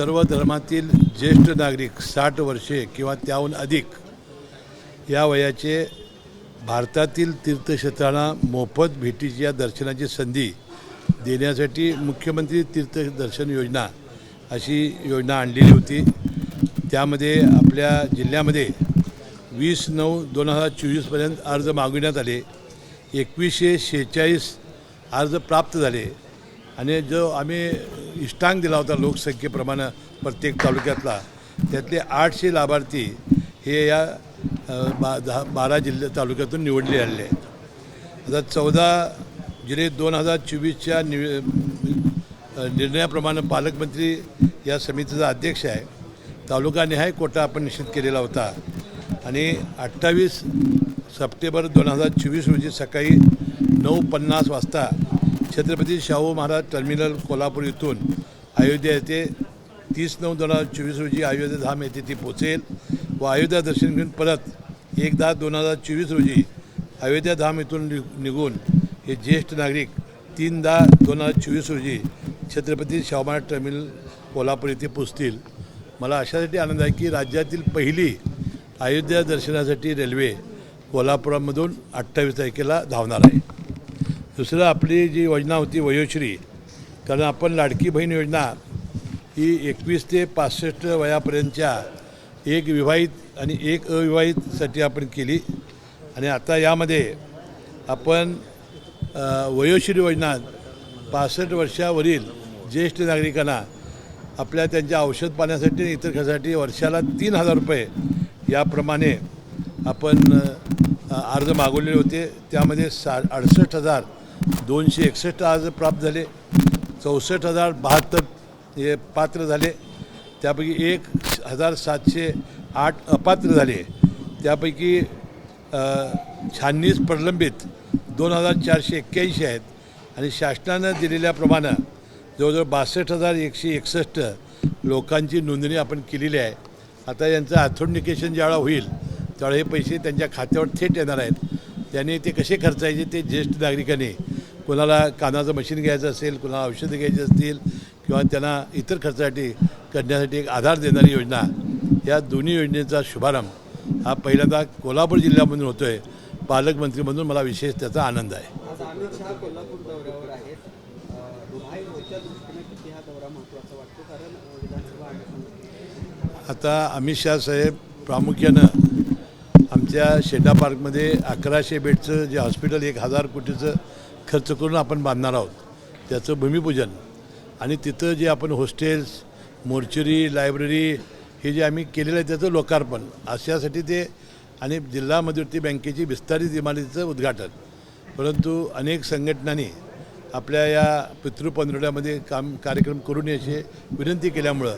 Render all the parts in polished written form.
सर्व धर्मातील ज्येष्ठ नागरिक 60 वर्षे किंवा त्याहून अधिक या वयाचे भारतातील तीर्थक्षेत्रांना मोफत भेटीच्या दर्शनाची संधी देण्यासाठी मुख्यमंत्री तीर्थदर्शन योजना अशी योजना आणलेली होती। त्यामध्ये आपल्या जिल्ह्यामध्ये 20/9/2024 अर्ज मागवण्यात आले। 2146 अर्ज प्राप्त झाले आणि जो आम्ही इष्टांक दिला होता लोकसंख्येप्रमाणे प्रत्येक तालुक्यातला, त्यातले 800 लाभार्थी हे या 12 जिल्हा तालुक्यातून निवडले आलेले आहेत। आता 14 जुलै 2024च्या निर्णयाप्रमाणे पालकमंत्री या समितीचा अध्यक्ष आहे। तालुकानिहाय कोटा आपण निश्चित केलेला होता आणि 28 सप्टेंबर 2024 रोजी सकाळी 9:50 वाजता छत्रपती शाहू महाराज टर्मिनल कोल्हापूर इथून अयोध्या येथे 30/9/2024 रोजी अयोध्या धाम येथे ती पोचेल व अयोध्या दर्शन घेऊन परत 1/10/2024 रोजी अयोध्या धाम इथून निघून हे ज्येष्ठ नागरिक 3/10/2024 रोजी छत्रपती शाहू महाराज टर्मिनल कोल्हापूर येथे पोचतील। मला अशासाठी आनंद आहे की राज्यातील पहिली अयोध्या दर्शनासाठी रेल्वे कोल्हापुरामधून 28 तारखेला धावणार आहे। दुसरं आपली जी योजना होती वयोश्री, कारण आपण लाडकी बहीण योजना ही 21 ते 65 वयापर्यंतच्या एक विवाहित आणि एक अविवाहितसाठी आपण केली आणि आता यामध्ये आपण वयोश्री योजना 65 वर्षावरील ज्येष्ठ नागरिकांना आपल्या त्यांच्या औषध पाण्यासाठी आणि इतर खर्चासाठी वर्षाला 3000 रुपये याप्रमाणे आपण अर्ज मागवलेले होते। त्यामध्ये 68,261 अर्ज प्राप्त झाले, 64,072 हे पात्र झाले, त्यापैकी 1,708 अपात्र झाले, त्यापैकी 96 प्रलंबित 2,481 आहेत आणि शासनानं दिलेल्याप्रमाणे जवळजवळ 62,161 लोकांची नोंदणी आपण केलेली आहे। आता यांचं ऑथेंटिकेशन ज्यावेळा होईल त्यावेळा हे पैसे त्यांच्या खात्यावर थेट येणार आहेत। त्यांनी ते कसे खर्चायचे ते ज्येष्ठ नागरिकांनी, कोणाला कानाचं मशीन घ्यायचं असेल, कोणाला औषधं घ्यायची असतील किंवा त्यांना इतर खर्चासाठी करण्यासाठी एक आधार देणारी योजना, या दोन्ही योजनेचा शुभारंभ हा पहिल्यांदा कोल्हापूर जिल्ह्यामधून होतो आहे। पालकमंत्री म्हणून मला विशेष त्याचा आनंद आहे। आता अमित शाह साहेब प्रामुख्यानं आमच्या शेटा पार्कमध्ये 1100 बेडचं जे हॉस्पिटल 1000 कोटीचं खर्च करून आपण बांधणार आहोत त्याचं भूमिपूजन आणि तिथं जे आपण हॉस्टेल्स, मोर्चरी, लायब्ररी हे जे आम्ही केलेलं आहे त्याचं लोकार्पण अशासाठी ते आणि जिल्हा मध्यवर्ती बँकेची विस्तारित इमारतीचं उद्घाटन। परंतु अनेक संघटनांनी आपल्या या पितृपंधरवड्यामध्ये कार्यक्रम करून याची विनंती केल्यामुळं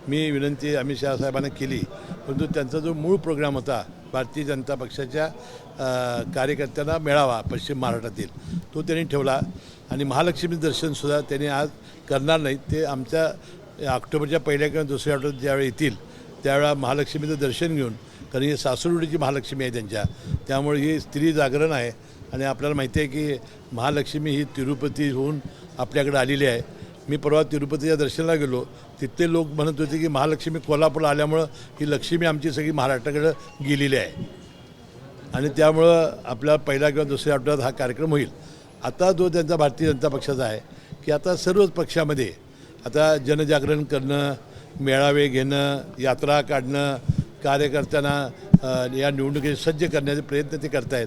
मी विनंती अमित शाह साहेबांना केली, परंतु त्यांचा जो मूळ प्रोग्राम होता भारतीय जनता पक्षाच्या कार्यकर्त्यांना मेळावा पश्चिम महाराष्ट्रातील तो त्यांनी ठेवला आणि महालक्ष्मी दर्शनसुद्धा त्यांनी आज करणार नाहीत। ते आमच्या ऑक्टोबरच्या पहिल्या किंवा दुसऱ्या आठवड्यात ज्यावेळी येतील त्यावेळा महालक्ष्मीचं दर्शन घेऊन, कारण ही सासुरवाडीची महालक्ष्मी आहे त्यांच्या, त्यामुळे ही स्त्री जागरण आहे आणि आपल्याला माहिती आहे की महालक्ष्मी ही तिरुपतीहून आपल्याकडे आलेली आहे। मी परवा तिरुपतीच्या दर्शनाला गेलो, तिथले लोक म्हणत होते की महालक्ष्मी कोल्हापूरला आल्यामुळं ही लक्ष्मी आमची सगळी महाराष्ट्राकडे गेलेली आहे आणि त्यामुळं आपला पहिला किंवा दुसऱ्या आठवड्यात हा कार्यक्रम होईल। आता जो त्यांचा भारतीय जनता पक्षाचा आहे की आता सर्वच पक्षामध्ये आता जनजागरण करणं, मेळावे घेणं, यात्रा काढणं, कार्यकर्त्यांना या निवडणुकीत सज्ज करण्याचे प्रयत्न ते करत आहेत।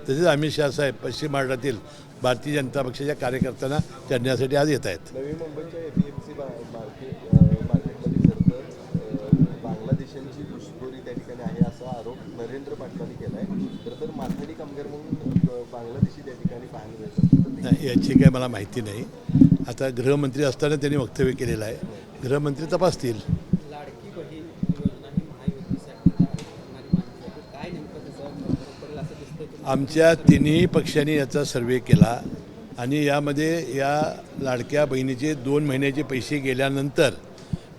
तसेच अमित शाह साहेब पश्चिम महाराष्ट्रातील भारतीय जनता पक्षाच्या कार्यकर्त्यांना करण्यासाठी आज येत आहेत। नवी मुंबईच्या APMC मार्केटमध्ये बांगलादेशांची घुसखोरी त्या ठिकाणी आहे असा आरोप नरेंद्र पाटलांनी केला आहे। खरं तर माथाडी कामगार म्हणून बांगलादेशी त्या ठिकाणी पाहायला मिळतात, याची काय मला माहिती नाही। आता गृहमंत्री असताना त्यांनी वक्तव्य केलेलं आहे, गृहमंत्री तपासतील। आमच्या तिन्ही पक्षांनी याचा सर्वे केला आणि यामध्ये या लाडक्या बहिणीचे 2 महिन्याचे पैसे गेल्यानंतर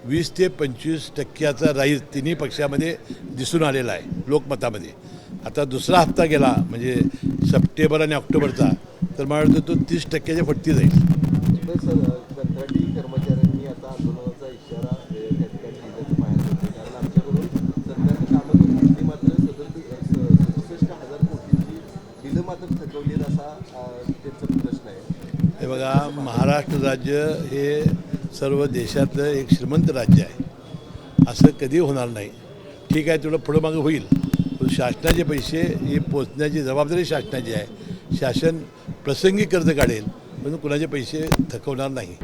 20 ते 25% राईज तिन्ही पक्षामध्ये दिसून आलेला आहे लोकमतामध्ये। आता दुसरा हप्ता गेला म्हणजे सप्टेंबर आणि ऑक्टोबरचा, तर मला वाटतं तो 30%च्या फटती जाईल। कंत्राटी कर्मचाऱ्यांनी आता आंदोलनाचा इशारा महाराष्ट्र राज्य हे सर्व देशातलं एक श्रीमंत राज्य आहे, असं कधी होणार नाही. ठीक आहे, थोडं पुढं मागं होईल, पण शासनाचे पैसे हे पोचण्याची जबाबदारी शासनाची आहे. शासन प्रसंगी कर्ज काढेल, पण कुणाचे पैसे थकवणार नाही.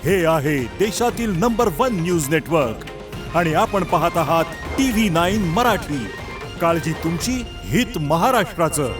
हे आहे देशातील नंबर 1 न्यूज नेटवर्क आणि आपण पाहत आहात TV9 मराठी. काळजी तुमची, हित महाराष्ट्राचं.